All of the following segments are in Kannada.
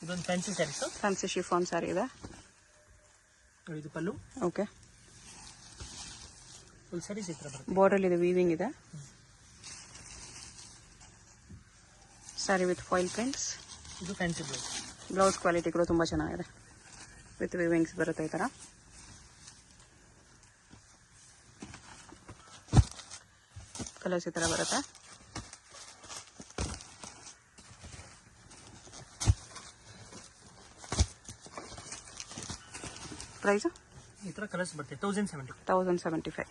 ಇದೊಂದು fancy saris, fancy chiffon sari ಇದೆ ನೋಡಿ. ಇದು ಪಲ್ಲು. ಓಕೆ. ಫುಲ್ ಸ್ಯಾರೀಸ್ ಈ ಥರ ಬರುತ್ತೆ. ಬಾರ್ಡರ್ ಇದೆ, ವೀವಿಂಗ್ ಇದೆ. Sari with foil prints. ಇದು ಫ್ಯಾನ್ಸಿ ಬ್ಲೌಸ್. ಬ್ಲೌಸ್ ಕ್ವಾಲಿಟಿ ಕೂಡ ತುಂಬ ಚೆನ್ನಾಗಿದೆ. ವಿತ್ ವೀವಿಂಗ್ಸ್ ಬರುತ್ತೆ ಈ ಥರ. ಕಲರ್ಸ್ ಈ ಥರ ಬರುತ್ತೆ. ಪ್ರೈಸು ಈ ಥರ ಕಲರ್ಸ್ ಬರುತ್ತೆ 1075.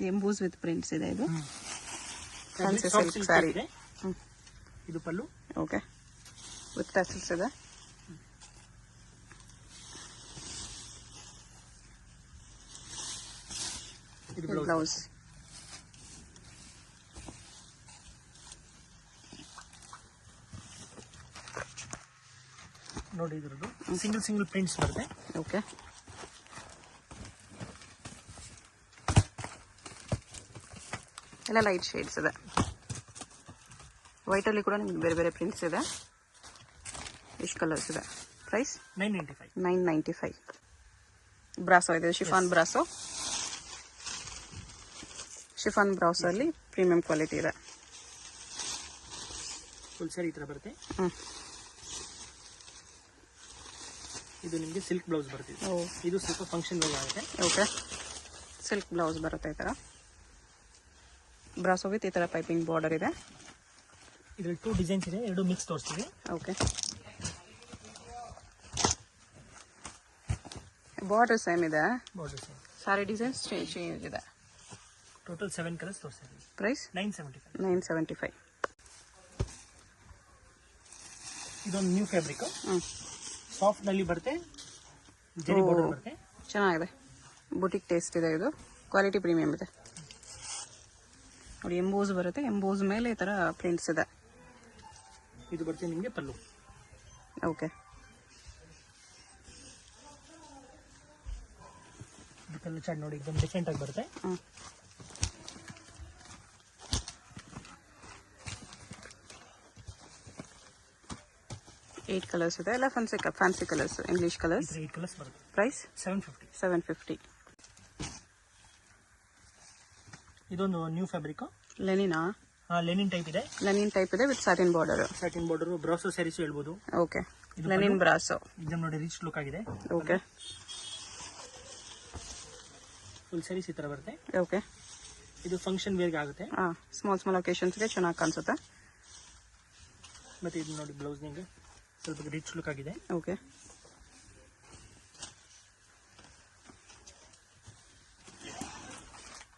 ಎಂಬೂಸ್ ವಿತ್ ಪ್ರಿಂಟ್ಸ್ ಇದೆ. ಇದು ಫ್ಯಾನ್ಸಿ ಸಿಲ್ಕ್ ಸ್ಯಾರಿ. ಇದು ಪಲ್ಲು. ಓಕೆ. ವಿತ್ ಟಸಲ್ಸ್ ಇದೆ. ಇದು ಬ್ಲೌಸ್. ನೋಡಿ ಇದ್ರದ್ದು ಸಿಂಗಲ್ ಪ್ರಿಂಟ್ಸ್ ಬರುತ್ತೆ. ಓಕೆ. ಎಲ್ಲ ಲೈಟ್ ಶೇಡ್ಸ್ ಇದೆ. ವೈಟ್ ಅಲ್ಲಿ ಕೂಡ ನಿಮ್ಗೆ ಬೇರೆ ಬೇರೆ ಪ್ರಿಂಟ್ಸ್ ಇದೆ. ಎಷ್ಟು ಕಲರ್ಸ್ ಇದೆ. ಪ್ರೈಸ್ 995. ಬ್ರಾಸೋ ಇದೆ, ಶಿಫಾನ್ ಬ್ರಾಸೋ. ಶಿಫಾನ್ ಬ್ರಾಸೋ ಅಲ್ಲಿ ಪ್ರೀಮಿಯಂ ಕ್ವಾಲಿಟಿ ಇದೆ. ಫುಲ್ ಸ್ಯಾರಿ ಈ ಥರ ಬರುತ್ತೆ. ಇದು ನಿಮಗೆ ಸಿಲ್ಕ್ ಬ್ಲೌಸ್ ಬರುತ್ತೆ. ಇದು ಸ್ವಲ್ಪ ಫಂಕ್ಷನ್ ವೇರ್ ಆಗುತ್ತೆ. ಓಕೆ. ಸಿಲ್ಕ್ ಬ್ಲೌಸ್ ಬರುತ್ತೆ ಈ ಥರ. ಬ್ರಾಸೋ ವಿತ್ ಈ ಥರ ಪೈಪಿಂಗ್ ಬಾರ್ಡರ್ ಇದೆ. ಇದರಲ್ಲಿ 2 ಡಿಸೈನ್ಸ್ ಇದೆ, 2 ಮಿಕ್ಸ್ ತೋರಿಸ್ತೀವಿ. ಓಕೆ. ಬಾರ್ಡರ್ ಸೇಮ್ ಇದೆ. ಸಾರಿ ಡಿಸೈನ್ಸ್ ಚೇಂಜ್ ಇದೆ. ಟೋಟಲ್ 7 ಕಲರ್ಸ್ ತೋರಿಸ್ತೀವಿ. ಪ್ರೈಸ್ 975. ಇದೊಂದು ನ್ಯೂ ಫ್ಯಾಬ್ರಿಕ್. ಸಾಫ್ಟ್ ನಲ್ಲಿ ಬರುತ್ತೆ, ಜರಿ ಬಾರ್ಡರ್ ಬರುತ್ತೆ. ಚೆನ್ನಾಗಿದೆ. ಬುಟಿಕ್ ಟೇಸ್ಟ್ ಇದೆ. ಇದು ಕ್ವಾಲಿಟಿ ಪ್ರೀಮಿಯಂ ಇದೆ. ನೋಡಿ ಎಂಬೋಸ್ ಬರುತ್ತೆ. ಎಂಬೋಸ್ ಮೇಲೆ ಈ ಥರ ಪ್ರಿಂಟ್ಸ್ ಇದೆ. ಇದು ಬರುತ್ತೆ ನಿಮಗೆ ಪಲ್ಲು. ಓಕೆ. ಕಲರ್ ಚಾರ್ಟ್ ನೋಡಿ, एकदम ಡಿಫರೆಂಟ್ ಆಗಿ ಬರುತ್ತೆ. ಏಟ್ ಕಲರ್ಸ್ ಇದೆ. ಎಲ್ಲ fancy colours, English colours. 8 colours ಬರುತ್ತೆ. ಪ್ರೈಸ್ 750. ಇದೊಂದು ನ್ಯೂ ಫ್ಯಾಬ್ರಿಕ್. ಲೆನಿನಾ? ಲೆನಿನ್ ಟೈಪ್ ಇದೆ. ಲೆನಿನ್ ಟೈಪ್ ಇದೆ with satin border. Satin border. Brasso saris ಹೇಳ್ಬೋದು. ಓಕೆ. Linen brasso. एकदम ನೋಡಿ ರಿಚ್ ಲುಕ್ ಆಗಿದೆ. ಓಕೆ. ಫುಲ್ ಸ್ಯಾರೀಸ್ ಈ ತರ ಬರುತ್ತೆ. ಓಕೆ. ಇದು ಫಂಕ್ಷನ್ ವೇರ್ಗೆ ಆಗುತ್ತೆ. ಸ್ಮಾಲ್ ಒಕೇಶನ್ಸ್ಗೆ ಚೆನ್ನಾಗಿ ಕಾಣಿಸುತ್ತೆ. ಮತ್ತೆ ಇದು ನೋಡಿ ಬ್ಲೌಸ್ ನಿಮಗೆ ಸ್ವಲ್ಪ ರಿಚ್ ಲುಕ್ ಆಗಿದೆ. ಓಕೆ.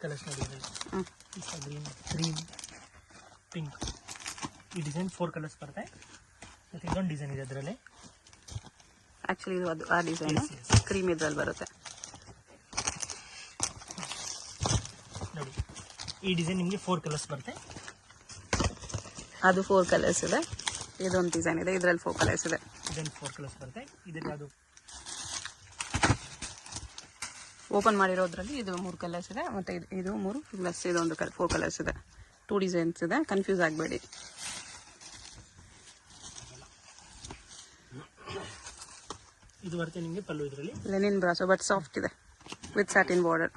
ಕಲರ್ಸ್ ನೋಡಿ, ಗ್ರೀನ್, ಪಿಂಕ್. ಈ ಡಿಸೈನ್ 4 ಕಲರ್ಸ್ ಬರುತ್ತೆ. ಮತ್ತೆ ಇದೊಂದು ಡಿಸೈನ್ ಇದೆ ಅದರಲ್ಲಿ. ಆಕ್ಚುಲಿ ಇದು ಅದು ಆ ಡಿಸೈನ್ ಕ್ರೀಮ್ ಇದ್ರಲ್ಲಿ ಬರುತ್ತೆ. ನೋಡಿ ಈ ಡಿಸೈನ್ ನಿಮಗೆ 4 ಕಲರ್ಸ್ ಬರುತ್ತೆ. ಅದು 4 ಕಲರ್ಸ್ ಇದೆ. ಇದೊಂದು ಡಿಸೈನ್ ಇದೆ, ಇದರಲ್ಲಿ 4 ಕಲರ್ಸ್ ಇದೆ. ಇದೊಂದು 4 ಕಲರ್ಸ್ ಬರುತ್ತೆ. ಇದರಲ್ಲಿ ಅದು ಓಪನ್ ಮಾಡಿರೋದ್ರಲ್ಲಿ ಇದು 3 ಕಲರ್ಸ್ ಇದೆ. ಮತ್ತೆ ಇದು 3 ಪ್ಲಸ್ ಇದೊಂದು 4 ಕಲರ್ಸ್ ಇದೆ. 2 ಡಿಸೈನ್ಸ್ ಇದೆ. ಕನ್ಫ್ಯೂಸ್ ಆಗಬೇಡಿ. ಇದು ಬರುತ್ತೆ ನಿಮಗೆ ಪಲ್ಲು. ಇದರಲ್ಲಿ ಲೆನಿನ್ ಬ್ರಾಸೋ ಬಟ್ ಸಾಫ್ಟ್ ಇದೆ ವಿತ್ ಸ್ಯಾಟಿನ್ ಬಾರ್ಡರ್.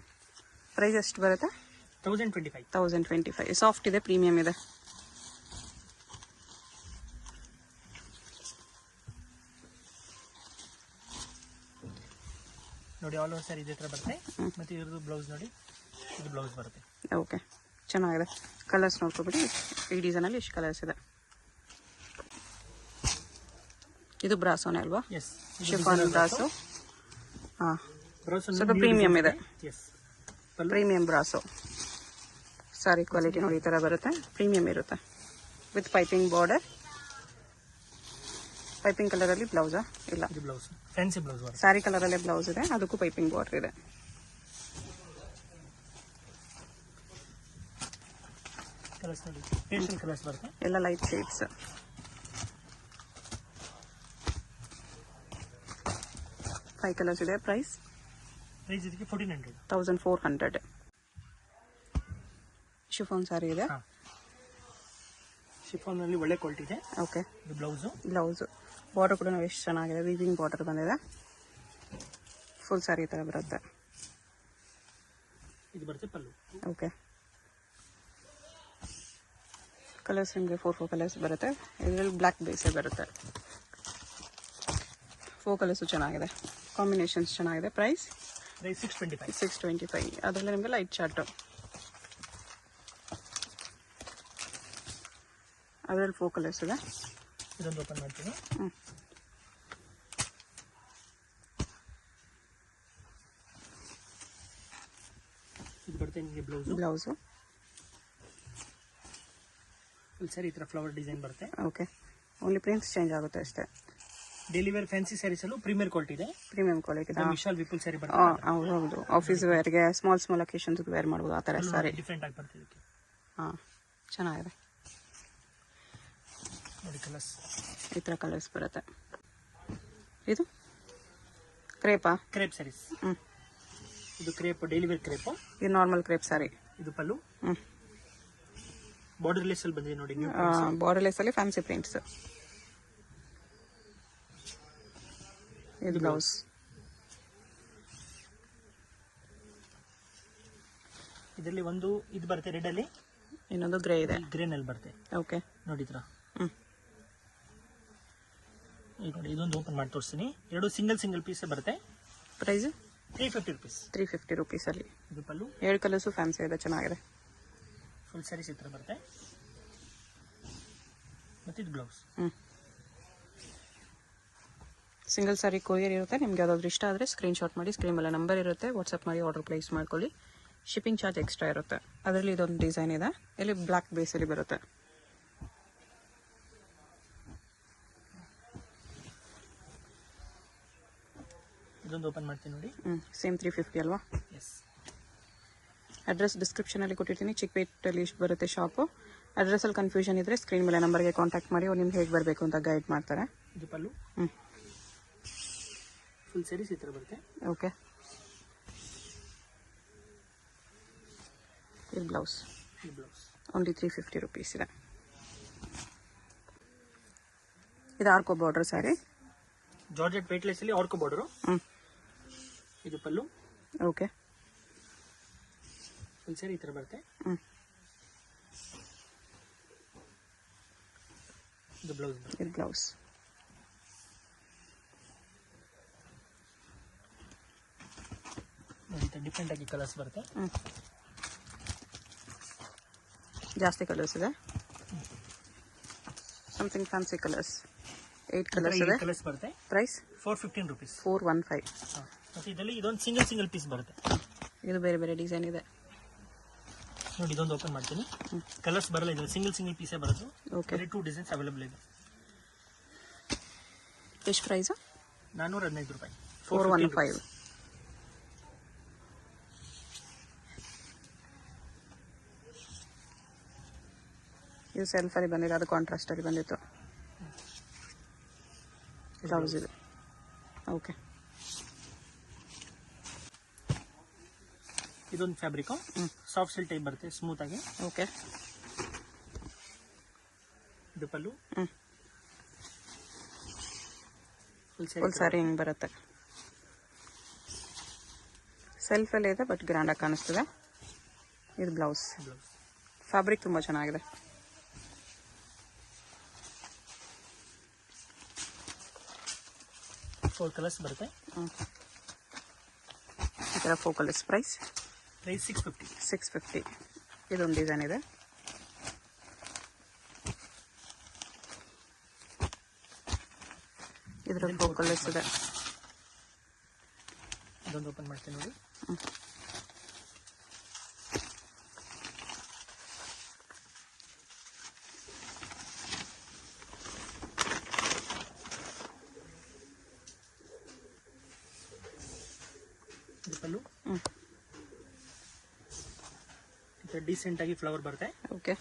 ಪ್ರೈಸ್ ಎಷ್ಟು ಬರುತ್ತೆ? 1025. ಸಾಫ್ಟ್ ಇದೆ, ಪ್ರೀಮಿಯಂ ಇದೆ. ನೋಡಿ ಆಲ್ ಓವರ್ ಸ್ಯಾರಿ ಇದೇ ತರ ಬರುತ್ತೆ. ಮತ್ತೆ ಇದ್ರದ್ದು ಬ್ಲೌಸ್ ನೋಡಿ, ಇದು ಬ್ಲೌಸ್ ಬರುತ್ತೆ. ಓಕೆ, ಚೆನ್ನಾಗಿದೆ. ಕಲರ್ಸ್ ನೋಡ್ಕೊಬಿಡಿ. ಈ ಡಿಸೈನಲ್ಲಿ ಎಷ್ಟು ಕಲರ್ಸ್ ಇದೆ. ಇದು ಬ್ರಾಸೋನೇ ಅಲ್ವಾ? Yes, chiffon brasso. ಹಾಂ, ಸ್ವಲ್ಪ ಪ್ರೀಮಿಯಂ ಇದೆ. Premium brasso. ಸಾರಿ ಕ್ವಾಲಿಟಿ ನೋಡಿ ಈ ಥರ ಬರುತ್ತೆ. ಪ್ರೀಮಿಯಂ ಇರುತ್ತೆ ವಿತ್ ಪೈಪಿಂಗ್ ಬಾರ್ಡರ್. ಪೈಪಿಂಗ್ ಕಲರಲ್ಲಿ ಬ್ಲೌಸಾ? ಇಲ್ಲ, ಬ್ಲೌಸ್ ಫ್ಯಾನ್ಸಿ ಬ್ಲೌಸ್. ಸ್ಯಾರಿ ಕಲರಲ್ಲೇ ಬ್ಲೌಸ್ ಇದೆ, ಅದಕ್ಕೂ ಪೈಪಿಂಗ್ ಬಾರ್ಡರ್ ಇದೆ. ಕಲರ್ಸ್ ನೋಡಿ, ಪೇಸ್ಟಲ್ ಕಲರ್ಸ್ ಬರುತ್ತೆ. ಎಲ್ಲ ಲೈಟ್ ಶೇಡ್ಸ್. ಫೈವ್ ಕಲರ್ಸ್ ಇದೆ. ಪ್ರೈಸ್ ಇದಕ್ಕೆ 1400. 1400. ಶಿಫಾನ್ ಸ್ಯಾರಿ ಇದೆ. ಶಿಫಾನ್ ನಲ್ಲಿ ಒಳ್ಳೆ ಕ್ವಾಲಿಟಿ ಇದೆ. ಓಕೆ, ಇದು ಬ್ಲೌಸು. ಬಾರ್ಡರ್ ಕೂಡ ಎಷ್ಟು ಚೆನ್ನಾಗಿದೆ, ವೀವಿಂಗ್ ಬಾರ್ಡರ್ ಬಂದಿದೆ. ಫುಲ್ ಸಾರಿ ಈ ಥರ ಬರುತ್ತೆ. ಇದು ಬರುತ್ತೆ ಪಲ್ಲು. ಓಕೆ, ಕಲರ್ಸ್ ನಿಮಗೆ 4 ಕಲರ್ಸ್ ಬರುತ್ತೆ. ಇದರಲ್ಲಿ ಬ್ಲ್ಯಾಕ್ ಬೇಸೇ ಬರುತ್ತೆ. 4 ಕಲರ್ಸು ಚೆನ್ನಾಗಿದೆ, ಕಾಂಬಿನೇಷನ್ಸ್ ಚೆನ್ನಾಗಿದೆ. ಪ್ರೈಸ್ 625. ಅದರಲ್ಲಿ ನಿಮಗೆ ಲೈಟ್ ಚಾರ್ಟು, ಅದರಲ್ಲಿ 4 ಕಲರ್ಸ್ ಇದೆ. ಇದೊಂದು ಓಪನ್ ಮಾಡ್ತೀನಿ. ಇದು ಬರುತ್ತೆ ನಿಮಗೆ ಬ್ಲೌಸು. ಫುಲ್ ಸ್ಯಾರಿ ಈ ಥರ ಫ್ಲವರ್ ಡಿಸೈನ್ ಬರುತ್ತೆ. ಓಕೆ, ಓನ್ಲಿ ಪ್ರಿಂಟ್ಸ್ ಚೇಂಜ್ ಆಗುತ್ತೆ ಅಷ್ಟೇ. ಡೈಲಿ ವೇರ್ ಫ್ಯಾನ್ಸಿ ಸ್ಯಾರೀಸ್ ಅಲ್ಲೂ ಪ್ರೀಮಿಯರ್ ಕ್ವಾಲಿಟಿ ಇದೆ. ವಿಶಾಲ್ ವಿಪುಲ್ ಸ್ಯಾರಿ ಬರುತ್ತೆ. ಹೌದು, ಆಫೀಸ್ ವೇರ್ಗೆ ಸ್ಮಾಲ್ ಅಕೇಶನ್ಸ್ ವೇರ್ ಮಾಡ್ಬೋದು ಆ ಥರ ಸ್ಯಾರಿ. ಡಿಫ್ರೆಂಟ್ ಆಗಿ ಬರ್ತದೆ ಇದಕ್ಕೆ. ಹಾಂ, ಚೆನ್ನಾಗಿದೆ ನೋಡಿ ಕಲರ್ಸ್. ಈ ಥರ ಕಲರ್ಸ್ ಬರುತ್ತೆ. ಇದು ಕ್ರೇಪ್ ಸ್ಯಾರೀಸ್. ಇದು ಕ್ರೇಪ್, ಡೈಲಿ ವೇರ್ ಕ್ರೇಪ್. ಇದು ನಾರ್ಮಲ್ ಕ್ರೇಪ್ ಸ್ಯಾರಿ. ಇದು ಪಲ್ಲು. ಬಾರ್ಡರ್ ಲೆಸ್ ಅಲ್ಲಿ ಬಂದಿದೆ ನೋಡಿ. ಬಾರ್ಡರ್ ಲೆಸ್ ಅಲ್ಲಿ ಫ್ಯಾನ್ಸಿ ಪ್ರಿಂಟ್ಸ್. ಇದು ಬ್ಲೌಸ್. ಇದರಲ್ಲಿ ಒಂದು ಇದು ಬರುತ್ತೆ ರೆಡ್ ಅಲ್ಲಿ, ಇನ್ನೊಂದು ಗ್ರೇ ಇದೆ. ಗ್ರೇನಲ್ಲಿ ಬರುತ್ತೆ. ಓಕೆ, ನೋಡಿ ಈ ಥರ. ಈಗ ನೋಡಿ ಇದೊಂದು ಓಪನ್ ಮಾಡಿ ತೋರಿಸ್ತೀನಿ. ಎರಡು ಸಿಂಗಲ್ ಪೀಸ್ ಬರುತ್ತೆ. Price 350 rupees. 350 rupees. ಇದು ಪಲ್ಲು. 7 ಕಲರ್ಸು ಫ್ಯಾನ್ಸಿ ಇದೆ, ಚೆನ್ನಾಗಿದೆ. ಫುಲ್ ಸ್ಯಾರೀಸ್ ಈ ಥರ ಬರುತ್ತೆ. ಮತ್ತು ಇದು ಬ್ಲೌಸ್. ಸಿಂಗಲ್ ಸಾರಿ ಕೊರಿಯರ್ ಇರುತ್ತೆ. ನಿಮ್ಗೆ ಯಾವ್ದಾದ್ರು ಇಷ್ಟ ಆದರೆ ಸ್ಕ್ರೀನ್ಶಾಟ್ ಮಾಡಿ, ಸ್ಕ್ರೀನ್ ಮೇಲೆ ನಂಬರ್ ಇರುತ್ತೆ, ವಾಟ್ಸಪ್ ಮಾಡಿ ಆರ್ಡರ್ ಪ್ಲೇಸ್ ಮಾಡ್ಕೊಳ್ಳಿ. ಶಿಪ್ಪಿಂಗ್ ಚಾರ್ಜ್ ಎಕ್ಸ್ಟ್ರಾ ಇರುತ್ತೆ. ಅದರಲ್ಲಿ ಇದೊಂದು ಡಿಸೈನ್ ಇದೆ, ಇಲ್ಲಿ ಬ್ಲ್ಯಾಕ್ ಬೇಸಲ್ಲಿ ಬರುತ್ತೆ. ಇದೊಂದು ಓಪನ್ ಮಾಡ್ತೀನಿ ನೋಡಿ. ಸೇಮ್ 350 ಅಲ್ವಾ? ಎಸ್. ಅಡ್ರೆಸ್ ಡಿಸ್ಕ್ರಿಪ್ಷನಲ್ಲಿ ಕೊಟ್ಟಿರ್ತೀನಿ. ಚಿಕ್ಕಪೇಟೆಯಲ್ಲಿ ಬರುತ್ತೆ ಶಾಪು. ಅಡ್ರೆಸ್ಸಲ್ಲಿ ಕನ್ಫ್ಯೂಷನ್ ಇದ್ದರೆ ಸ್ಕ್ರೀನ್ ಮೇಲೆ ನಂಬರ್ಗೆ ಕಾಂಟ್ಯಾಕ್ಟ್ ಮಾಡಿ, ಅವ್ರು ನಿಮ್ಗೆ ಹೇಗೆ ಬರಬೇಕು ಅಂತ ಗೈಡ್ ಮಾಡ್ತಾರೆ. ಇದು ಪಲ್ಲು. ಫುಲ್ ಸ್ಯಾರೀಸ್ ಈ ಥರ ಬರುತ್ತೆ. ಓಕೆ, ಇದು ಬ್ಲೌಸ್. ಓನ್ಲಿ 350 rupees ಇದೆ. ಇದು ಆರ್ಕೋ ಬಾರ್ಡರ್ ಸ್ಯಾರಿ. ಜಾರ್ಜೆಟ್ ವೇಟ್ಲೆಸ್ ಅಲ್ಲಿ ಆರ್ಕೋ ಬಾರ್ಡರ್. ಇದು ಪಲ್ಲು. ಓಕೆ, ಫುಲ್ ಸ್ಯಾರಿ ಈ ಥರ ಬರುತ್ತೆ. ಇದು ಬ್ಲೌಸ್. ಇದು ಬ್ಲೌಸ್. ನೋಡಿ ಡಿಫ್ರೆಂಟ್ ಆಗಿ ಕಲರ್ಸ್ ಬರುತ್ತೆ. ಜಾಸ್ತಿ ಕಲರ್ಸ್ ಇದೆ. Something fancy colours. 8 ಕಲರ್ಸ್ ಇದೆ. ಕಲರ್ಸ್ ಬರುತ್ತೆ. Price 415 rupees. 415. ಮತ್ತು ಇದರಲ್ಲಿ ಇದೊಂದು ಸಿಂಗಲ್ ಪೀಸ್ ಬರುತ್ತೆ. ಇದು ಬೇರೆ ಡಿಸೈನ್ ಇದೆ ನೋಡಿ. ಇದೊಂದು ಓಪನ್ ಮಾಡ್ತೀನಿ. ಕಲರ್ಸ್ ಬರಲ್ಲ, ಇದು ಸಿಂಗಲ್ ಪೀಸೇ ಬರೋದು. ಓಕೆ, 2 ಡಿಸೈನ್ಸ್ ಅವೈಲೇಬಲ್ ಇದೆ. ಎಷ್ಟು ಪ್ರೈಸ್? 415 ರೂಪಾಯಿ. 415. ಇದು ಸೆಲ್ಫಲ್ಲಿ ಬಂದಿದೆ, ಅದು ಕಾಂಟ್ರಾಸ್ಟಲ್ಲಿ ಬಂದಿತ್ತು. ಬ್ಲೌಸ್ ಇದು. ಓಕೆ, ಇದೊಂದು ಫ್ಯಾಬ್ರಿಕ್ ಸಾಫ್ಟ್ ಸಿಲ್ಕ್ ಟೈಪ್ ಬರುತ್ತೆ, ಸ್ಮೂತ್ ಆಗಿ. ಓಕೆ, ಇದು ಪಲ್ಲು. ಫುಲ್ ಸ್ಯಾರಿ ಹಿಂಗೆ ಬರುತ್ತೆ. ಸೆಲ್ಫಲ್ಲೇ ಇದೆ, ಬಟ್ ಗ್ರ್ಯಾಂಡಾಗಿ ಕಾಣಿಸ್ತದೆ. ಇದು ಬ್ಲೌಸ್. ಫ್ಯಾಬ್ರಿಕ್ ತುಂಬ ಚೆನ್ನಾಗಿದೆ. ಫೋರ್ ಕಲರ್ಸ್ ಬರುತ್ತೆ. ಈ ಥರ 4 ಕಲರ್ಸ್. ಪ್ರೈಸ್ 650. ಇದೊಂದು ಡಿಸೈನ್ ಇದೆ. ಇದರಲ್ಲಿ 4 ಕಲರ್ಸ್ ಇದೆ. ಇದೊಂದು ಓಪನ್ ಮಾಡ್ತೀನಿ ನೋಡಿ. ಪಲ್ಲು ಡೀಸೆಂಟ್ ಆಗಿ ಫ್ಲವರ್ ಬರುತ್ತೆ. Okay,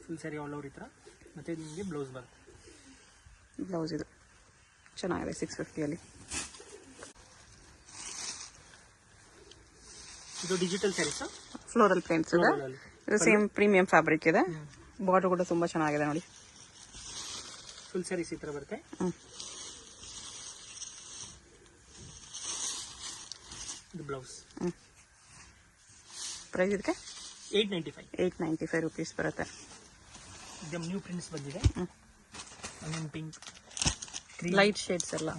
full sari all over ಈ ಥರ. ಮತ್ತೆ ನಿಮಗೆ ಬ್ಲೌಸ್ ಬರುತ್ತೆ. ಬ್ಲೌಸ್ ಇದು ಚೆನ್ನಾಗಿದೆ 650. ಇದು ಡಿಜಿಟಲ್ ಸ್ಯಾರೀಸ್, ಫ್ಲೋರಲ್ ಪ್ರಿಂಟ್ಸ್ ಇದೆ. ಇದು ಸೇಮ್ ಪ್ರೀಮಿಯಂ ಫ್ಯಾಬ್ರಿಕ್ ಇದೆ. ಬಾರ್ಡರ್ ಕೂಡ ತುಂಬಾ ಚೆನ್ನಾಗಿದೆ ನೋಡಿ. ಫುಲ್ ಸ್ಯಾರೀಸ್ ಈ ತರ ಬರುತ್ತೆ. ಇದು ಬ್ಲೌಸ್. ಪ್ರೈಸ್ ಇದಕ್ಕೆ 895 rupees ಬರುತ್ತೆ. ಇದಮ್ ನ್ಯೂ ಪ್ರಿಂಟ್ಸ್ ಬಂದಿದೆ. ಆನಿಯನ್ ಪಿಂಕ್, ಲೈಟ್ ಶೇಡ್ಸ್ ಎಲ್ಲ.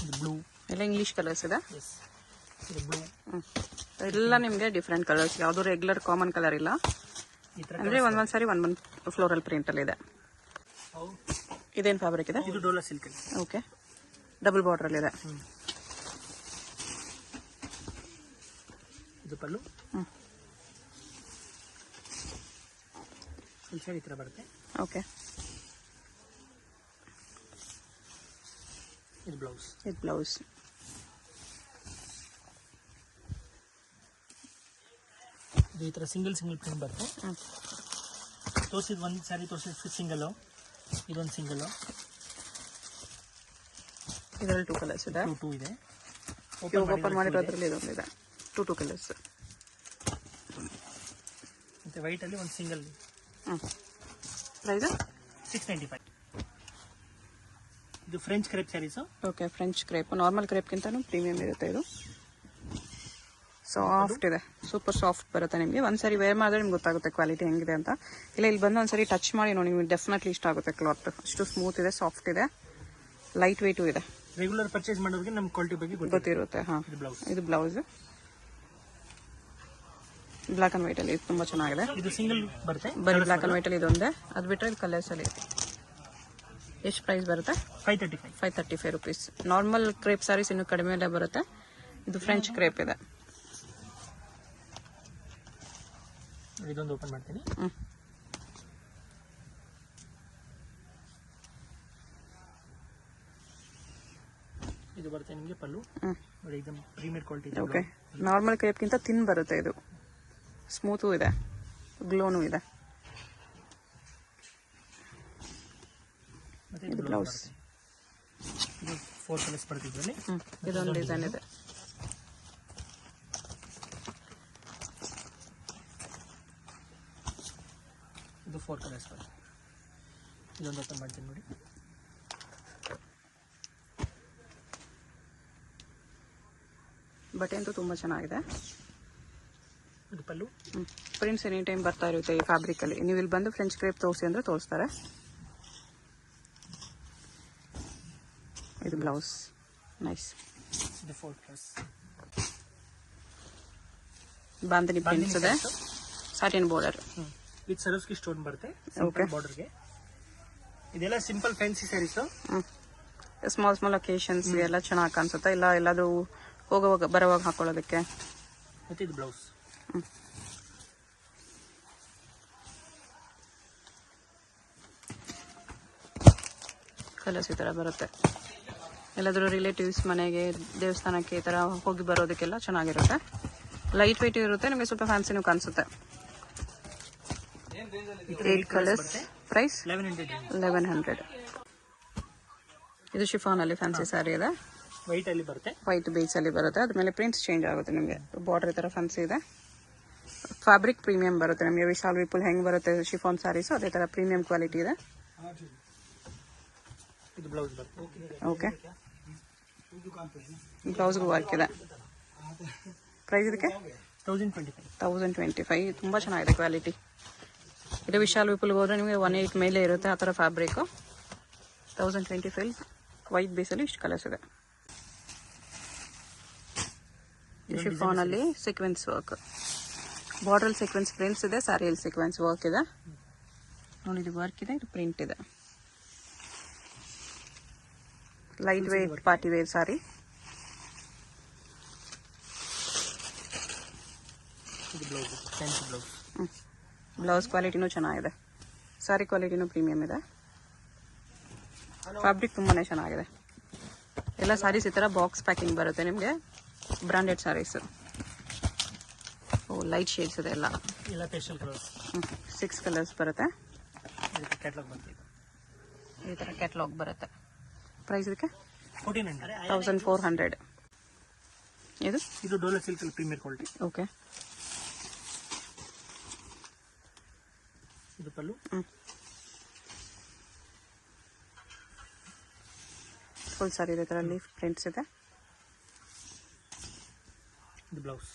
ಇದು ಬ್ಲೂ ಎಲ್ಲ ಇಂಗ್ಲಿಷ್ ಕಲರ್ಸ್ ಇದೆ. ಎಸ್, ಇದು ಬ್ಲೂ. ಎಲ್ಲ ನಿಮಗೆ ಡಿಫ್ರೆಂಟ್ ಕಲರ್ಸ್, ಯಾವುದು ರೆಗ್ಯುಲರ್ ಕಾಮನ್ ಕಲರ್ ಇಲ್ಲ. ಈ ತರ ಅಂದ್ರೆ ಒಂದೊಂದ್ ಸಾರಿ ಒಂದೊಂದು ಫ್ಲೋರಲ್ ಪ್ರಿಂಟ್ ಅಲ್ಲಿ ಇದೆ. ಇದೇನ್ ಫ್ಯಾಬ್ರಿಕ್ ಇದೆ? ಇದು dola silk. Okay, double border ಅಲ್ಲಿ ಇದೆ. ಇದು ಪಲ್ಲು. ಫುಲ್ ಸ್ಯಾರಿ ಈ ತರ ಬರುತ್ತೆ. ಓಕೆ, ಇದು ಬ್ಲೌಸ್. ಇದು ಬ್ಲೌಸ್. ಇದು ಈ ತರ ಸಿಂಗಲ್ ಪ್ರಿಂಟ್ ಬರುತ್ತೆ. ತೋರಿಸಿದ ಒಂದು ಸ್ಯಾರಿ ತೋರಿಸಿದ ಸಿಂಗಲ್, ಇದೊಂದು ಸಿಂಗಲ್. ಇದರಲ್ಲಿ 2 ಕಲರ್ಸ್ ಇದೆ. 2 ಇದೆ. ಓಪನ್ ಮಾಡಿರೋದ್ರಲ್ಲಿ ಇದೊಂದಿದೆ. 2 ಕಲರ್ಸ್. ಮತ್ತೆ ವೈಟ್ ಅಲ್ಲಿ ಒಂದು ಸಿಂಗಲ್. ಪ್ರೈಸ್ 695. ಇದು French crepe saris. Okay, French crepe normal ಕ್ರೇಪ್ಗಿಂತನೂ ಪ್ರೀಮಿಯಂ ಇರುತ್ತೆ. ಇದು ಸಾಫ್ಟ್ ಇದೆ, ಸೂಪರ್ ಸಾಫ್ಟ್ ಬರುತ್ತೆ. ನಿಮಗೆ ಒಂದ್ಸರಿ ವೇರ್ ಮಾಡಿದ್ರೆ ನಿಮ್ಗೆ ಗೊತ್ತಾಗುತ್ತೆ ಕ್ವಾಲಿಟಿ ಹೆಂಗಿದೆ ಅಂತ. ಇಲ್ಲ ಇಲ್ಲಿ ಬಂದು ಒಂದ್ಸರಿ ಟಚ್ ಮಾಡಿ ನೋಡಿ, ನಿಮ್ಗೆ ಡೆಫಿನೆಟ್ಲಿ ಇಷ್ಟ ಆಗುತ್ತೆ. ಕ್ಲಾತ್ ಅಷ್ಟು ಸ್ಮೂತ್ ಇದೆ, ಸಾಫ್ಟ್ ಇದೆ, ಲೈಟ್ ವೆಯ್ಟು ಇದೆ. ರೆಗ್ಯುಲರ್ ಪರ್ಚೇಸ್ ಮಾಡೋರಿಗೆ ನಮ್ಮ ಕ್ವಾಲಿಟಿ ಬಗ್ಗೆ ಗೊತ್ತಿರುತ್ತೆ. ಹಾ, ಇದು ಬ್ಲೌಸ್. ಬ್ಲಾಕ್ ಅಂಡ್ ವೈಟ್ ಅಲ್ಲಿ ಇದು ತುಂಬಾ ಚೆನ್ನಾಗಿದೆ. ಇದು ಸಿಂಗಲ್ ಬರುತ್ತೆ, ಬರೀ ಬ್ಲಾಕ್ ಅಂಡ್ ವೈಟ್ ಅಲ್ಲಿ ಇದೊಂದೇ. ಅದು ಬಿಟ್ಟರೆ ಇದು ಕಲರ್ಸ್ ಅಲ್ಲಿ. ಎಷ್ಟು ಪ್ರೈಸ್ ಬರುತ್ತೆ? 535 rupees. ನಾರ್ಮಲ್ ಕ್ರೇಪ್ ಸಾರೀಸ್ ಇನ್ನು ಕಡಿಮೆ ಬರುತ್ತೆ. ಇದು ಫ್ರೆಂಚ್ ಕ್ರೇಪ್ ಇದೆ. ಇದೊಂದು ಓಪನ್ ಮಾಡ್ತೀನಿ. ಇದು ಬರುತ್ತೆ ನಿಮಗೆ ಪಲ್ಲು. ನೋಡಿ, ಇದು ಪ್ರೀಮಿಯರ್ ಕ್ವಾಲಿಟಿ. ಓಕೆ, ನಾರ್ಮಲ್ ಕ್ರೇಪ್ಗಿಂತ ಥಿನ್ ಬರುತ್ತೆ. ಇದು ಸ್ಮೂತು ಇದೆ, ಗ್ಲೋನು ಇದೆ. ಮತ್ತೆ ಇದು ಬ್ಲೌಸ್. ಇದು 4 ಕಲರ್ಸ್ ಬರ್ತಿದ್ರಲ್ಲಿ. ಇದೊಂದು ಡಿಸೈನ್ ಇದೆ. ಇದು 4 ಕಲರ್ಸ್ ಬರುತ್ತೆ. ಇದೊಂದು ಓಪನ್ ಮಾಡ್ತೀನಿ ನೋಡಿ. ಬಟ್ಟೆ ಅಂತೂ ತುಂಬಾ ಚೆನ್ನಾಗಿದೆ. ಇದು ಪಲ್ಲು. ಪ್ರಿಂಟ್ಸ್ ಎನಿ ಟೈಮ್ ಬರ್ತಾ ಇರುತ್ತೆ ಈ ಫ್ಯಾಬ್ರಿಕ್ ಅಲ್ಲಿ. ನೀವು ಇಲ್ಲಿ ಬಂದು ಫ್ರೆಂಚ್ ಕ್ರೇಪ್ ತೋರಿಸಿ ಅಂದ್ರೆ ತೋರಿಸ್ತಾರೆ. ಇದು ಬ್ಲೌಸ್. ನೈಸ್. ಇದು 4 ಕಲರ್ಸ್. ಬಾಂಧನಿ ಪ್ರಿಂಟ್ಸ್ ಇದೆ. Satin border with Swarovski stone ಬರುತ್ತೆ. ಓಕೆ, ಬಾರ್ಡರ್ಗೆ. ಇದೆಲ್ಲ simple fancy saris. Small occasions ಎಲ್ಲ ಚೆನ್ನಾಗಿ ಕಾಣಿಸುತ್ತೆ. ಇಲ್ಲ ಎಲ್ಲಾದ್ರೂ ಹೋಗುವಾಗ ಬರುವಾಗ ಹಾಕೊಳ್ಳೋದಕ್ಕೆ. ಮತ್ತೆ ಇದು ಬ್ಲೌಸ್. ಕಲರ್ಸ್ ಈ ತರ ಬರುತ್ತೆ. ಎಲ್ಲಾದ್ರೂ ರಿಲೇಟಿವ್ಸ್ ಮನೆಗೆ, ದೇವಸ್ಥಾನಕ್ಕೆ ಈ ತರ ಹೋಗಿ ಬರೋದಕ್ಕೆಲ್ಲ ಚೆನ್ನಾಗಿರುತ್ತೆ. ಲೈಟ್ ವೆಯ್ಟ್ ಇರುತ್ತೆ, ನಿಮಗೆ ಸ್ವಲ್ಪ ಫ್ಯಾನ್ಸಿನೂ ಕಾಣಿಸುತ್ತೆ. 8 ಕಲರ್ಸ್. ಪ್ರೈಸ್ 1100. ಇದು ಶಿಫಾನ್ ಅಲ್ಲಿ ಫ್ಯಾನ್ಸಿ ಸ್ಯಾರಿ ಇದೆ. ವೈಟ್ ಅಲ್ಲಿ ಬರುತ್ತೆ, ವೈಟ್ ಬೇಸ್ ಅಲ್ಲಿ ಬರುತ್ತೆ. ಅದ್ಮೇಲೆ ಪ್ರಿಂಟ್ಸ್ ಚೇಂಜ್ ಆಗುತ್ತೆ. ನಿಮಗೆ ಬಾರ್ಡರ್ ಈ ತರ ಫ್ಯಾನ್ಸಿ ಇದೆ. ಫ್ಯಾಬ್ರಿಕ್ ಪ್ರೀಮಿಯಂ ಬರುತ್ತೆ ನಿಮಗೆ. ವಿಶಾಲ್ ವಿಪುಲ್ ಹೆಂಗ್ ಬರುತ್ತೆ ಶಿಫಾನ್ ಸ್ಯಾರೀಸ್, ಅದೇ ತರ ಪ್ರೀಮಿಯಂ ಕ್ವಾಲಿಟಿ ಇದೆ. ಇದು ಬ್ಲೌಸ್ ಬರುತ್ತೆ. ಓಕೆ, ಬ್ಲೌಸ್ಗೂ ವರ್ಕ್ ಇದೆ. ಪ್ರೈಸ್ ಇದಕ್ಕೆ 1025. ತುಂಬಾ ಚೆನ್ನಾಗಿದೆ ಕ್ವಾಲಿಟಿ. ಇದು ವಿಶಾಲ್ ವಿಪುಲ್ಗೆ ಹೋದ್ರೆ ನಿಮಗೆ 18 ಮೇಲೆ ಇರುತ್ತೆ ಆ ಥರ ಫ್ಯಾಬ್ರಿಕ್. 1025. ವೈಟ್ ಬೇಸಲ್ಲಿ ಇಷ್ಟು ಕಲರ್ಸ್ ಇದೆ. ಶಿಫಾನ್ ಅಲ್ಲಿ sequence work, border sequence prints ಇದೆ. ಸ್ಯಾರಿಯಲ್ಲಿ ಸೀಕ್ವೆನ್ಸ್ ವರ್ಕ್ ಇದೆ ನೋಡಿ. ಇದು ವರ್ಕ್ ಇದೆ, ಇದು ಪ್ರಿಂಟ್ ಇದೆ. ಲೈಟ್ ವೇಟ್ ಪಾರ್ಟಿ ವೇರ್ ಸಾರಿ. ಬ್ಲೌಸ್ ಕ್ವಾಲಿಟಿನೂ ಚೆನ್ನಾಗಿದೆ. ಸಾರಿ ಕ್ವಾಲಿಟಿನೂ ಪ್ರೀಮಿಯಂ ಇದೆ. ಫ್ಯಾಬ್ರಿಕ್ ತುಂಬಾನೇ ಚೆನ್ನಾಗಿದೆ. ಎಲ್ಲ ಸಾರೀಸ್ ಈ ತರ ಬಾಕ್ಸ್ ಪ್ಯಾಕಿಂಗ್ ಬರುತ್ತೆ ನಿಮಗೆ. ಬ್ರಾಂಡೆಡ್ ಸಾರೀಸ್. ಓ, ಲೈಟ್ ಶೇಡ್ಸ್ ಇದೆ ಎಲ್ಲ. 6 ಕಲರ್ಸ್ ಬರುತ್ತೆ. ಈ ತರ ಕ್ಯಾಟಲಾಗ್ ಬರುತ್ತೆ. ಪ್ರೈಸ್ ಇದಕ್ಕೆ 1400. ಇದು dola silk premier quality. Okay, ಇದು ಪಲ್ಲು. ಫುಲ್ ಸಾರಿ ಇದೆ ಥರ ಲೀಫ್ ಪ್ರಿಂಟ್ಸ್ ಇದೆ. ಇದು ಬ್ಲೌಸ್.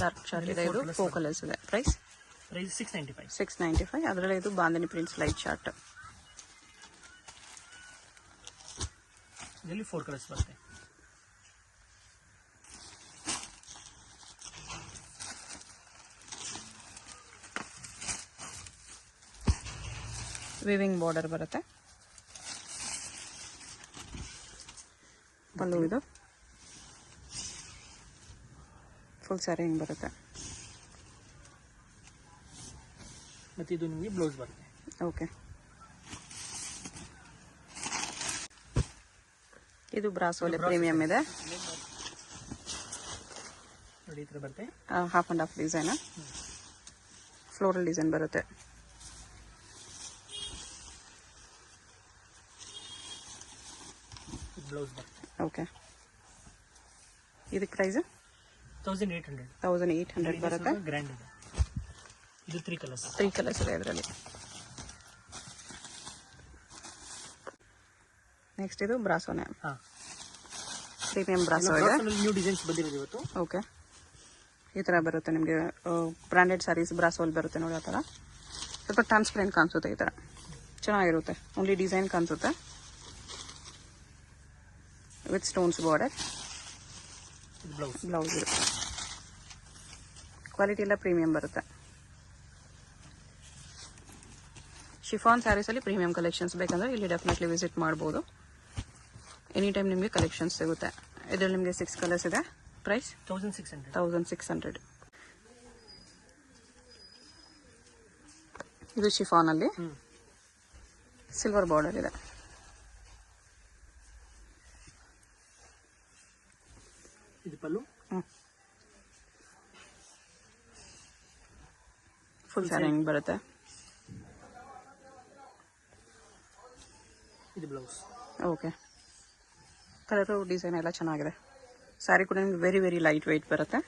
ಡಾರ್ಕ್ ಶಾರ್ಟ್ ಇದೆ. ಇದು 4 ಕಲರ್ಸ್ ಇದೆ. ಪ್ರೈಸ್ 695. 695. ಅದರಲ್ಲಿ ಇದು ಬಾಂಧನಿ ಪ್ರಿಂಟ್ಸ್ ಲೈಟ್ ಶಾರ್ಟ್. ಇದರಲ್ಲಿ 4 ಕಲರ್ಸ್ ಬರುತ್ತೆ. ವಿವಿಂಗ್ ಬಾರ್ಡರ್ ಬರುತ್ತೆ. ಪಲ್ಲು ಇದು ಫುಲ್ ಸ್ಯಾರಿ ಹಿಂಗೆ ಬರುತ್ತೆ. ಮತ್ತು ಇದು ನಿಮಗೆ ಬ್ಲೌಸ್ ಬರುತ್ತೆ. ಓಕೆ. ಇದು ಬ್ರಾಸೋಲೆ ಪ್ರೀಮಿಯಂ ಇದೆ. ನೋಡಿ ಈ ಥರ ಬರುತ್ತೆ. Half and half design, floral design ಬರುತ್ತೆ. ಬ್ಲೌಸ್ ಬರುತ್ತೆ. ಓಕೆ. ಇದಕ್ಕೆ ಪ್ರೈಸ್ 1800. 1800 ಬರುತ್ತೆ. ಗ್ರ್ಯಾಂಡ್ ಇದೆ. ಇದು 3 ಕಲರ್ಸ್. 3 ಕಲರ್ಸ್ ಇದೆ ಇದರಲ್ಲಿ. ನೆಕ್ಸ್ಟ್ ಇದು ಬ್ರಾಸೋನೆ. ಹಾಂ, ಪ್ರೀಮಿಯಂ ಬ್ರಾಸೋ ಇದೆ. ನ್ಯೂ ಡಿಸೈನ್ಸ್ ಬಂದಿರೋದು ಇವತ್ತು. ಓಕೆ. ಈ ಥರ ಬರುತ್ತೆ ನಿಮಗೆ. ಬ್ರ್ಯಾಂಡೆಡ್ ಸ್ಯಾರೀಸ್ ಬ್ರಾಸೋಲ್ ಬರುತ್ತೆ ನೋಡಿ. ಆ ಥರ ಸ್ವಲ್ಪ ಟ್ರಾನ್ಸ್ಪರೆಂಟ್ ಕಾಣಿಸುತ್ತೆ. ಈ ಥರ ಚೆನ್ನಾಗಿರುತ್ತೆ. ಓನ್ಲಿ ಡಿಸೈನ್ ಕಾಣಿಸುತ್ತೆ with stones border. Blouse. Blouse ಇದು ಕ್ವಾಲಿಟಿ ಎಲ್ಲ ಪ್ರೀಮಿಯಂ ಬರುತ್ತೆ. ಶಿಫಾನ್ ಸ್ಯಾರೀಸಲ್ಲಿ ಪ್ರೀಮಿಯಂ ಕಲೆಕ್ಷನ್ಸ್ ಬೇಕಂದ್ರೆ ಇಲ್ಲಿ ಡೆಫಿನೆಟ್ಲಿ ವಿಸಿಟ್ ಮಾಡ್ಬೋದು. ಎನಿ ಟೈಮ್ ನಿಮಗೆ ಕಲೆಕ್ಷನ್ಸ್ ಸಿಗುತ್ತೆ. ಇದರಲ್ಲಿ ನಿಮಗೆ 6 ಕಲರ್ಸ್ ಇದೆ. ಪ್ರೈಸ್ 1600. 1600. ಇದು ಶಿಫಾನಲ್ಲಿ ಸಿಲ್ವರ್ ಬಾರ್ಡರ್ ಇದೆ. ಇದು ಪಲ್ಲು. ಫುಲ್ ಸ್ಯಾರಿ ಹಿಂಗೆ ಬರುತ್ತೆ. ಇದು ಬ್ಲೌಸ್. ಓಕೆ. ಕಲರು ಡಿಸೈನ್ ಎಲ್ಲ ಚೆನ್ನಾಗಿದೆ. ಸ್ಯಾರಿ ಕೂಡ ನಿಮ್ಗೆ ವೆರಿ ವೆರಿ ಲೈಟ್ ವೆಯ್ಟ್ ಬರುತ್ತೆ.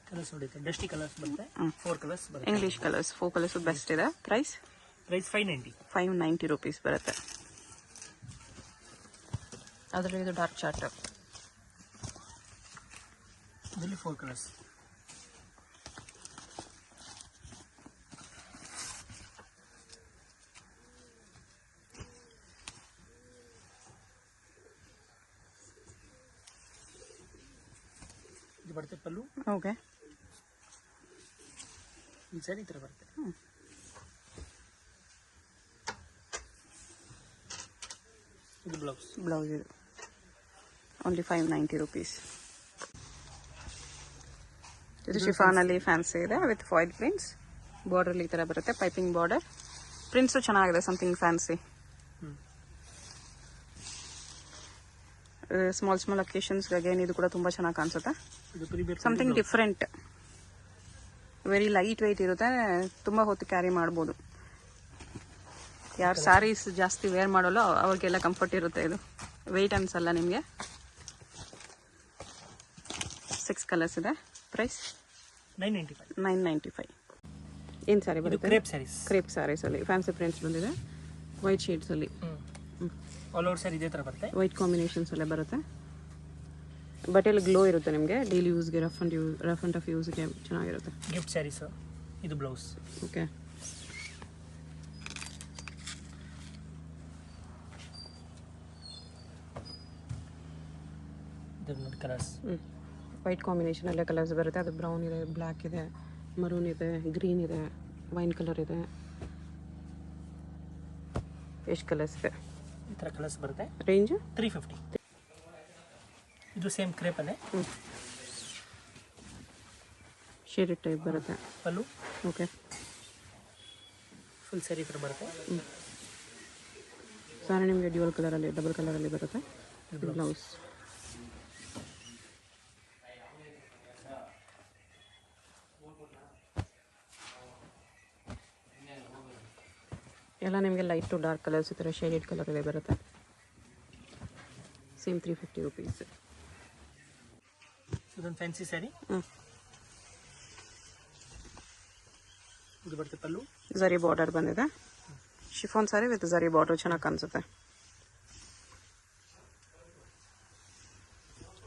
ಕಲರ್ಸ್ ನೋಡಿ, ಡಸ್ಟಿ ಕಲರ್ಸ್ ಬರುತ್ತೆ. 4 ಕಲರ್ಸ್ ಬರುತ್ತೆ. ಇಂಗ್ಲೀಷ್ ಕಲರ್ಸ್ 4 ಕಲರ್ಸ್ ಬೆಸ್ಟ್ ಇದೆ. ಪ್ರೈಸ್ 590 rupees ಬರುತ್ತೆ. ಅದರಲ್ಲಿ ಇದು ಡಾರ್ಕ್ ಚಾರ್ಟ್. ಇದರಲ್ಲಿ 4 ಕಲರ್ಸ್. ಇದು ಬರುತ್ತೆ ಪಲ್ಲು. ಓಕೆ. ಈ ಸರಿ ಈ ಥರ ಬರುತ್ತೆ. ಇದು ಬ್ಲೌಸ್. ಬ್ಲೌಸ್ ಇದು ಓನ್ಲಿ 590 rupees. ಇದು ಶಿಫಾನಲ್ಲಿ ಫ್ಯಾನ್ಸಿ ಇದೆ ವಿತ್ ಫಾಯಿಲ್ ಪ್ರಿಂಟ್ಸ್. ಬಾರ್ಡರ್ ಈ ಥರ ಬರುತ್ತೆ. Piping border. ಪ್ರಿಂಟ್ಸು ಚೆನ್ನಾಗಿದೆ. Something fancy. ಸ್ಮಾಲ್ ಅಕೇಶನ್ಸ್ಗೆ ಅಗೇನ್ ಇದು ಕೂಡ ತುಂಬ ಚೆನ್ನಾಗಿ ಕಾಣಿಸುತ್ತೆ. Something different. Very light weight ಇರುತ್ತೆ. ತುಂಬ ಹೊತ್ತು ಕ್ಯಾರಿ ಮಾಡ್ಬೋದು. ಯಾರು ಸ್ಯಾರೀಸ್ ಜಾಸ್ತಿ ವೇರ್ ಮಾಡೋಲ್ಲ ಅವ್ರಿಗೆಲ್ಲ ಕಂಫರ್ಟ್ ಇರುತ್ತೆ. ಇದು ವೆಯ್ಟ್ ಅನ್ಸಲ್ಲ ನಿಮಗೆ. 6 ಕಲರ್ಸ್ ಇದೆ. ಪ್ರೈಸ್ 995. ಏನು ಸ್ಯಾರಿ ಬರುತ್ತೆ? ಕ್ರೇಪ್ ಸ್ಯಾರೀಸಲ್ಲಿ ಫ್ಯಾನ್ಸಿ ಪ್ರಿಂಟ್ಸ್ ಬಂದಿದೆ. ವೈಟ್ ಶೇಡ್ಸಲ್ಲಿ ಆಲ್ ಓವರ್ ಸ್ಯಾರಿ ಇದೇ ಥರ ಬರುತ್ತೆ. ವೈಟ್ ಕಾಂಬಿನೇಷನ್ಸ್ ಅಲ್ಲೇ ಬರುತ್ತೆ. ಬಟ್ಟೆಯಲ್ಲಿ ಗ್ಲೋ ಇರುತ್ತೆ ನಿಮಗೆ. ಡೈಲಿ ಯೂಸ್ಗೆ ರಫ್ ಅಂಡ್ ಟಫ್ ಯೂಸ್ಗೆ ಚೆನ್ನಾಗಿರುತ್ತೆ. ಗಿಫ್ಟ್ ಸ್ಯಾರೀಸ್. ಇದು ಬ್ಲೌಸ್. ಓಕೆ. ಇದು ನೋಡಿ ಕಲರ್ಸ್. ವೈಟ್ ಕಾಂಬಿನೇಷನ್ ಅಲ್ಲೇ ಕಲರ್ಸ್ ಬರುತ್ತೆ. ಅದು ಬ್ರೌನ್ ಇದೆ, ಬ್ಲ್ಯಾಕ್ ಇದೆ, ಮರೂನ್ ಇದೆ, ಗ್ರೀನ್ ಇದೆ, ವೈನ್ ಕಲರ್ ಇದೆ. ಎಷ್ಟು ಕಲರ್ಸ್ ಇದೆ? ಈ ಥರ ಕಲರ್ಸ್ ಬರುತ್ತೆ. ರೇಂಜ್ 350. ಇದು ಸೇಮ್ ಕ್ರೇಪಲ್ಲೇ ಶೇಡೆಡ್ ಟೈಪ್ ಬರುತ್ತೆ. ಪಲ್ಲು. ಓಕೆ. ಫುಲ್ ಸ್ಯಾರಿ ಥರ ಬರುತ್ತೆ. ಸಾರಿ ನಿಮಗೆ ಡ್ಯುವಲ್ ಕಲರಲ್ಲಿ, ಡಬಲ್ ಕಲರಲ್ಲಿ ಬರುತ್ತೆ. ಬ್ಲೌಸ್. ಎಲ್ಲ ನಿಮಗೆ ಲೈಟ್ ಟು ಡಾರ್ಕ್ ಕಲರ್ಸ್ ಈ ಥರ ಶೇಡೆಡ್ ಕಲರಲ್ಲೇ ಬರುತ್ತೆ. Same 350 rupees. ಇದೊಂದು ಫ್ಯಾನ್ಸಿ ಸ್ಯಾರಿ. ಇದು ಬರುತ್ತೆ ಪಲ್ಲು. ಝರಿ ಬಾರ್ಡರ್ ಬಂದಿದೆ. Chiffon sari with zari border ಚೆನ್ನಾಗಿ ಕಾಣಿಸುತ್ತೆ.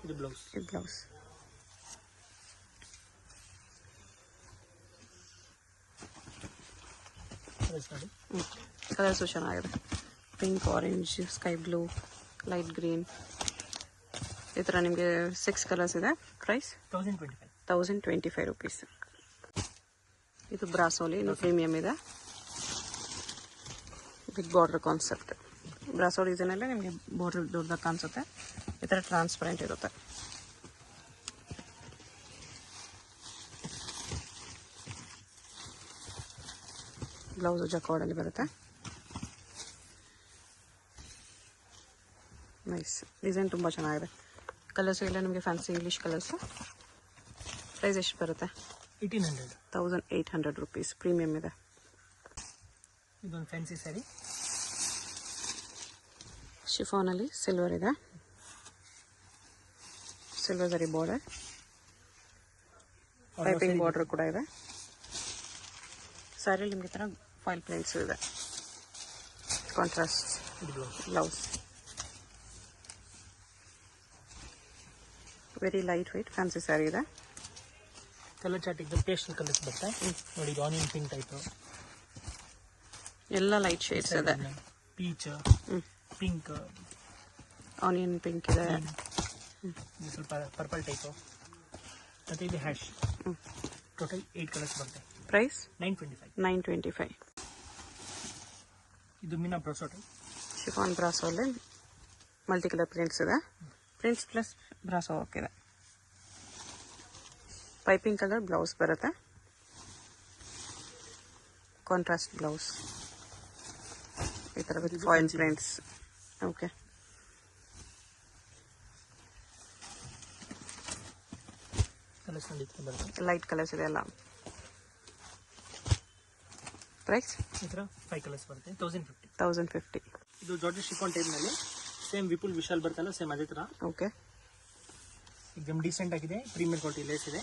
ಇದು ಬ್ಲೌಸ್. ಇದು ಬ್ಲೌಸ್. ಕಲರ್ಸು ಚೆನ್ನಾಗಿದೆ. Pink, orange, sky blue, light green, ಈ ಥರ ನಿಮಗೆ 6 ಕಲರ್ಸ್ ಇದೆ. Price 1025 rupees. ಇದು ಬ್ರಾಸೋಲಿ, ಇನ್ನು ಪ್ರೀಮಿಯಮ್ ಇದೆ ವಿತ್ ಬಾರ್ಡರ್ ಕಾನ್ಸೆಪ್ಟ್. ಬ್ರಾಸೋ ಡಿಸೈನಲ್ಲೇ ನಿಮಗೆ ಬಾರ್ಡರ್ ದೊಡ್ಡದಾಗಿ ಕಾಣಿಸುತ್ತೆ. ಈ ಥರ ಟ್ರಾನ್ಸ್ಪರೆಂಟ್ ಇರುತ್ತೆ. ಬ್ಲೌಸು ಜಕಾರ್ಡಲ್ಲಿ ಬರುತ್ತೆ. ನೈಸ್ ಡಿಸೈನ್ ತುಂಬ ಚೆನ್ನಾಗಿದೆ. ಕಲರ್ಸು ಎಲ್ಲ ನಿಮಗೆ ಫ್ಯಾನ್ಸಿ ಇಂಗ್ಲೀಷ್ ಕಲರ್ಸು. ಪ್ರೈಸ್ ಎಷ್ಟು ಬರುತ್ತೆ? 1800 rupees. ಪ್ರೀಮಿಯಮ್ ಇದೆ. ಇದೊಂದು ಫ್ಯಾನ್ಸಿ ಸ್ಯಾರಿ. ಶಿಫಾನಲ್ಲಿ ಸಿಲ್ವರ್ ಇದೆ. Silver zari border, piping border ಕೂಡ ಇದೆ. ಸ್ಯಾರಿಯಲ್ಲಿ ನಿಮಗೆ ಥರ ಫಾಯಿಲ್ ಪ್ರಿಂಟ್ಸ್ ಇದೆ. Contrast blouse. Very light weight fancy sari ಇದೆ. ಕಲರ್ ಚಾರ್ಟ್ ಇದೆ. ಪೇಸ್ಟಲ್ ಕಲರ್ಸ್ ಬರುತ್ತೆ ನೋಡಿ. ಇದು ಆನಿಯನ್ ಪಿಂಕ್ ಟೈಪ್, ಎಲ್ಲ ಲೈಟ್ ಶೇಡ್ಸ್ ಇದೆ. ಪೀಚ್, ಪಿಂಕ್, ಆನಿಯನ್ ಪಿಂಕ್ ಇದೆ. ಸ್ವಲ್ಪ ಪರ್ಪಲ್ ಟೈಪು, ಮತ್ತು ಇದು ಹ್ಯಾಶ್. ಟೋಟಲ್ 8 ಕಲರ್ಸ್ ಬರುತ್ತೆ. ಪ್ರೈಸ್ 925. ಇದು ಮೀನಾ ಬ್ರಾಸೋ ಟೈಪ್. ಶಿಫಾನ್ ಬ್ರಾಸೋಲ್ಲಿ ಮಲ್ಟಿ ಕಲರ್ ಪ್ರಿಂಟ್ಸ್ ಇದೆ. ಪ್ರಿಂಟ್ಸ್ ಪ್ಲಸ್ ಬ್ರಾಸೋ ವರ್ಕ್ ಇದೆ. ಪೈಪಿಂಗ್ ಕಲರ್ ಬ್ಲೌಸ್ ಬರುತ್ತೆ. ಕಾಂಟ್ರಾಸ್ಟ್ ಬ್ಲೌಸ್ ಈ ಥರ with foil prints. Okay, colours ಬರುತ್ತೆ. ಲೈಟ್ ಕಲರ್ಸ್ ಇದೆ ಎಲ್ಲ. ಪ್ರೈಸ್ ಈ ಥರ 5 ಕಲರ್ಸ್ ಬರುತ್ತೆ. 1050. ಇದು ಜಾರ್ಜೆಟ್ ಶಿಫಾನ್ ಟೈಪ್ನಲ್ಲಿ ಸೇಮ್ ವಿಪುಲ್ ವಿಶಾಲ್ ಬರ್ತಲ್ಲ, ಸೇಮ್ ಅದೇ ಥರ. ಓಕೆ, ಎಕ್ದಮ್ ಡೀಸೆಂಟ್ ಆಗಿದೆ. ಪ್ರೀಮಿಯರ್ ಕ್ವಾಲಿಟಿ ಲೇಸ್ ಇದೆ.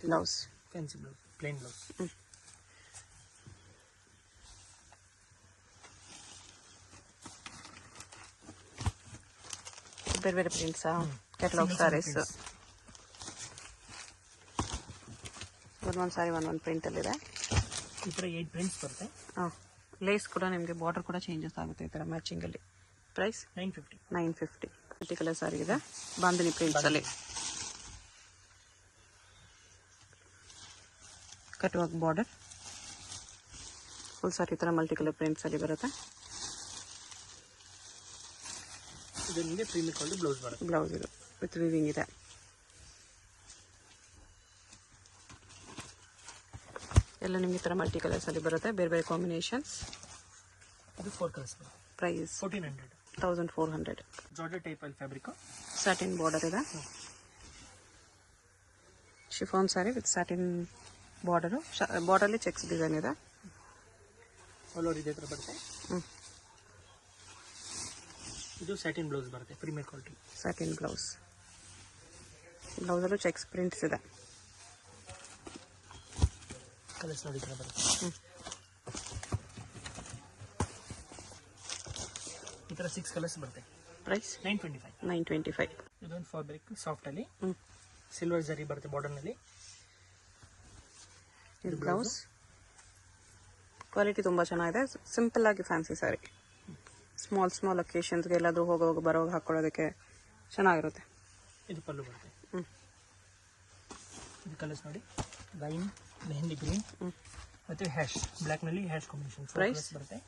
Blouse fancy blouse, plain blouse. ಬೇರೆ ಬೇರೆ ಪ್ರಿಂಟ್ಸಾ? ಕ್ಯಾಟಲಾಗ್ ಸ್ಯಾರೀಸ್. ಒಂದೊಂದು ಸಾರಿ ಒಂದೊಂದು ಪ್ರಿಂಟಲ್ಲಿದೆ. ಈ ಥರ 8 ಪ್ರಿಂಟ್ಸ್ ಬರುತ್ತೆ. ಹಾಂ, ಲೇಸ್ ಕೂಡ ನಿಮಗೆ ಬಾರ್ಡರ್ ಕೂಡ ಚೇಂಜಸ್ ಆಗುತ್ತೆ ಈ ಥರ ಮ್ಯಾಚಿಂಗಲ್ಲಿ. ಪ್ರೈಸ್ 950. ಮಲ್ಟಿ ಕಲರ್ ಸಾರಿ ಇದೆ ಬಾಂಧನಿ ಪ್ರಿಂಟ್ಸಲ್ಲಿ. Cut work border, full sari ಈ ಥರ ಮಲ್ಟಿ ಕಲರ್ ಪ್ರಿಂಟ್ಸಲ್ಲಿ ಬರುತ್ತೆ. ಇದು ನಿಮಗೆ ಪ್ರೀಮಿಯರ್ ಕ್ವಾಲಿಟಿ ಬ್ಲೌಸ್ ಬರುತ್ತೆ. ಬ್ಲೌಸ್ ಇದು ವಿತ್ ವಿವಿಂಗ್ ಇದೆ. ಎಲ್ಲ ನಿಮಗೆ ಈ ಥರ ಮಲ್ಟಿ ಕಲರ್ಸಲ್ಲಿ ಬರುತ್ತೆ, ಬೇರೆ ಬೇರೆ ಕಾಂಬಿನೇಷನ್ಸ್. ಇದು 4 ಕಲರ್ಸ್ ಬರುತ್ತೆ. ಪ್ರೈಸ್ 1400. ಜಾರ್ಜೆಟ್ ಟೈಪಲ್ಲಿ ಫ್ಯಾಬ್ರಿಕ್. ಸ್ಯಾಟಿನ್ ಬಾರ್ಡರ್ ಇದೆ. Chiffon sari with satin border. ಬಾರ್ಡರ್ಲಿ ಚೆಕ್ಸ್ ಡಿಸೈನ್ ಇದೆ. ಆಲ್ ಓವರ್ ಇದೇ ಥರ ಬರುತ್ತೆ. ಇದು ಸ್ಯಾಟಿನ್ ಬ್ಲೌಸ್ ಬರುತ್ತೆ, ಪ್ರೀಮಿಯರ್ ಕ್ವಾಲಿಟಿ. Satin blouse. ಬ್ಲೌಸಲ್ಲೂ ಚೆಕ್ಸ್ ಪ್ರಿಂಟ್ಸ್ ಇದೆ. ಕಲರ್ಸ್ ನೋಡಿ ಥರ ಬರುತ್ತೆ. ಈ ಥರ 6 ಕಲರ್ಸ್ ಬರುತ್ತೆ. ಪ್ರೈಸ್ 925. ಇದೊಂದು ಫ್ಯಾಬ್ರಿಕ್ ಸಾಫ್ಟಲ್ಲಿ ಸಿಲ್ವರ್ ಜರಿ ಬರುತ್ತೆ ಬಾರ್ಡರ್ನಲ್ಲಿ. ಇದು ಬ್ಲೌಸ್. ಕ್ವಾಲಿಟಿ ತುಂಬ ಚೆನ್ನಾಗಿದೆ. ಸಿಂಪಲ್ ಆಗಿ ಫ್ಯಾನ್ಸಿ ಸ್ಯಾರಿ. ಸ್ಮಾಲ್ ಅಕೇಶನ್ಸ್ಗೆ ಎಲ್ಲಾದರೂ ಹೋಗೋವಾಗ ಬರೋವಾಗ ಹಾಕ್ಕೊಳ್ಳೋದಕ್ಕೆ ಚೆನ್ನಾಗಿರುತ್ತೆ. ಇದು ಪಲ್ಲು ಬರುತ್ತೆ. ಇದು ಕಲರ್ಸ್ ನೋಡಿ. ವೈನ್, ಮೆಹಂದಿ ಗ್ರೀನ್ ಮತ್ತು ಹ್ಯಾಶ್ ಬ್ಲ್ಯಾಕ್ನಲ್ಲಿ ಹ್ಯಾಶ್ ಕಾಂಬಿನೇಷನ್. ಪ್ರೈಸ್ ಬರುತ್ತೆ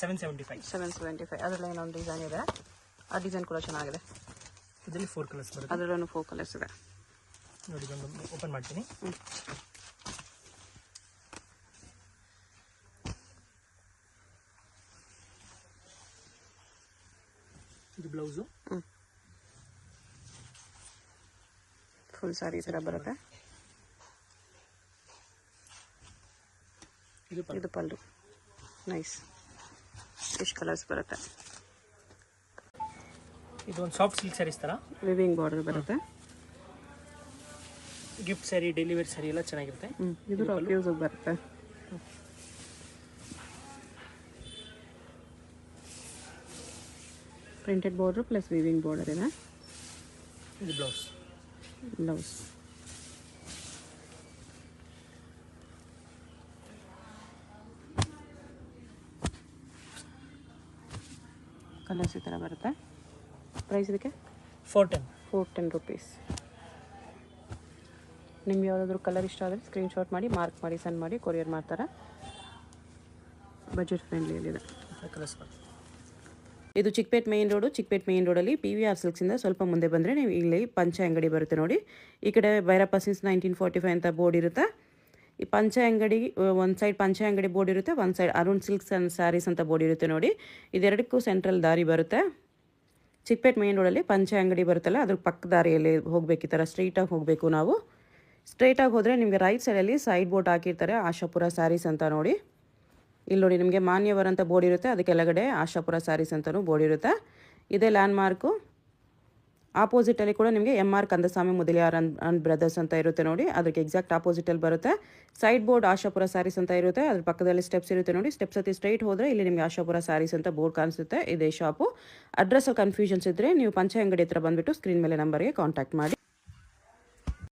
775. ಅದರಲ್ಲಿ ಇನ್ನೊಂದು ಡಿಸೈನ್ ಇದೆ. ಆ ಡಿಸೈನ್ ಕೂಡ ಚೆನ್ನಾಗಿದೆ. ಇದರಲ್ಲಿ 4 ಕಲರ್ಸ್ ಬರುತ್ತೆ. ಅದರಲ್ಲೂ 4 ಕಲರ್ಸ್ ಇದೆ ನೋಡಿ. ಇದೊಂದು ಓಪನ್ ಮಾಡ್ತೀನಿ. ಇದು ಬ್ಲೌಸು. ಫುಲ್ ಸಾರಿ ಈ ಥರ ಬರುತ್ತೆ. ಇದು ಪಲ್ಲು. ನೈಸ್. ಇಷ್ಟು ಕಲರ್ಸ್ ಬರುತ್ತೆ. ಇದು ಒಂದು ಸಾಫ್ಟ್ ಸಿಲ್ಕ್ ಸ್ಯಾರೀಸ್ ಥರ ವಿವಿಂಗ್ ಬಾರ್ಡರ್ ಬರುತ್ತೆ. Gift sari, daily wear sari ಎಲ್ಲ ಚೆನ್ನಾಗಿರುತ್ತೆ. ಇದು ರಾಕ್ ಯೂಸ್ ಬರುತ್ತೆ. Printed border plus weaving border ಇದೆ. ಇದು ಬ್ಲೌಸ್ ಕಲರ್ಸ್ ಈ ಥರ ಬರುತ್ತೆ. ಪ್ರೈಸ್ ಇದಕ್ಕೆ 410 rupees. ನಿಮ್ಗೆ ಯಾವುದಾದ್ರೂ ಕಲರ್ ಇಷ್ಟ ಆದರೆ ಸ್ಕ್ರೀನ್ಶಾಟ್ ಮಾಡಿ ಮಾರ್ಕ್ ಮಾಡಿ ಸೆಂಡ್ ಮಾಡಿ ಕೊರಿಯರ್ ಮಾಡ್ತಾರೆ. ಬಜೆಟ್ ಫ್ರೆಂಡ್ಲಿಯಲ್ಲಿದೆ. ಇದು ಚಿಕ್ಕಪೇಟ್ ಮೇನ್ ರೋಡಲ್ಲಿ PVR ಸಿಲ್ಕ್ಸಿಂದ ಸ್ವಲ್ಪ ಮುಂದೆ ಬಂದರೆ ನೀವು ಇಲ್ಲಿ ಪಂಚ ಅಂಗಡಿ ಬರುತ್ತೆ ನೋಡಿ. ಈ ಕಡೆ ಭೈರಪ್ಪ ಸಿನ್ಸ್ 1945 ಅಂತ ಬೋರ್ಡ್ ಇರುತ್ತೆ. ಈ ಪಂಚ ಅಂಗಡಿ ಒಂದು ಸೈಡ್ ಪಂಚ ಅಂಗಡಿ ಬೋರ್ಡ್ ಇರುತ್ತೆ, ಒಂದು side Arun silks and saris ಅಂತ ಬೋರ್ಡ್ ಇರುತ್ತೆ ನೋಡಿ. ಇದೆರಡಕ್ಕೂ ಸೆಂಟ್ರಲ್ ದಾರಿ ಬರುತ್ತೆ. ಚಿಕ್ಕಪೇಟ್ ಮೇನ್ ರೋಡಲ್ಲಿ ಪಂಚ ಅಂಗಡಿ ಬರುತ್ತಲ್ಲ, ಅದ್ರ ಪಕ್ಕ ದಾರಿಯಲ್ಲಿ ಹೋಗಬೇಕು. ಈ ಥರ ಸ್ಟ್ರೈಟಾಗಿ ಹೋಗಬೇಕು ನಾವು. ಸ್ಟ್ರೈಟಾಗಿ ಹೋದರೆ ನಿಮಗೆ ರೈಟ್ ಸೈಡಲ್ಲಿ ಸೈಡ್ ಬೋರ್ಡ್ ಹಾಕಿರ್ತಾರೆ, ಆಶಾಪುರ ಸ್ಯಾರೀಸ್ ಅಂತ ನೋಡಿ. ಇಲ್ಲಿ ನೋಡಿ ನಿಮಗೆ ಮಾನ್ಯವರ್ ಅಂತ ಬೋರ್ಡ್ ಇರುತ್ತೆ, ಅದಕ್ಕೆ ಕೆಳಗಡೆ ಆಶಾಪುರ ಸ್ಯಾರೀಸ್ ಅಂತಲೂ ಬೋರ್ಡ್ ಇರುತ್ತೆ. ಇದೇ ಲ್ಯಾಂಡ್ ಮಾರ್ಕು. ಆಪೋಸಿಟಲ್ಲಿ ಕೂಡ ನಿಮಗೆ MR Kandaswamy Mudaliar and brothers ಅಂತ ಇರುತ್ತೆ ನೋಡಿ, ಅದಕ್ಕೆ ಎಕ್ಸಾಕ್ಟ್ ಆಪೋಸಿಟಲ್ಲಿ ಬರುತ್ತೆ. ಸೈಡ್ ಬೋರ್ಡ್ ಆಶಾಪುರ ಸ್ಯಾರೀಸ್ ಅಂತ ಇರುತ್ತೆ, ಅದ್ರ ಪಕ್ಕದಲ್ಲಿ ಸ್ಟೆಪ್ಸ್ ಇರುತ್ತೆ ನೋಡಿ. ಸ್ಟೆಪ್ಸ್ ಹತ್ತಿ ಸ್ಟ್ರೈಟ್ ಹೋದರೆ ಇಲ್ಲಿ ನಿಮಗೆ ಆಶಾಪುರ ಸ್ಯಾರೀಸ್ ಅಂತ ಬೋರ್ಡ್ ಕಾಣಿಸುತ್ತೆ. ಇದೇ ಶಾಪು. ಅಡ್ರೆಸ್ ಕನ್ಫ್ಯೂಷನ್ಸ್ ಇದ್ದರೆ ನೀವು ಪಂಚ ಅಂಗಡಿ ಹತ್ರ ಬಂದುಬಿಟ್ಟು ಸ್ಕ್ರೀನ್ ಮೇಲೆ ನಂಬರ್ಗೆ ಕಾಂಟ್ಯಾಕ್ಟ್ ಮಾಡಿ.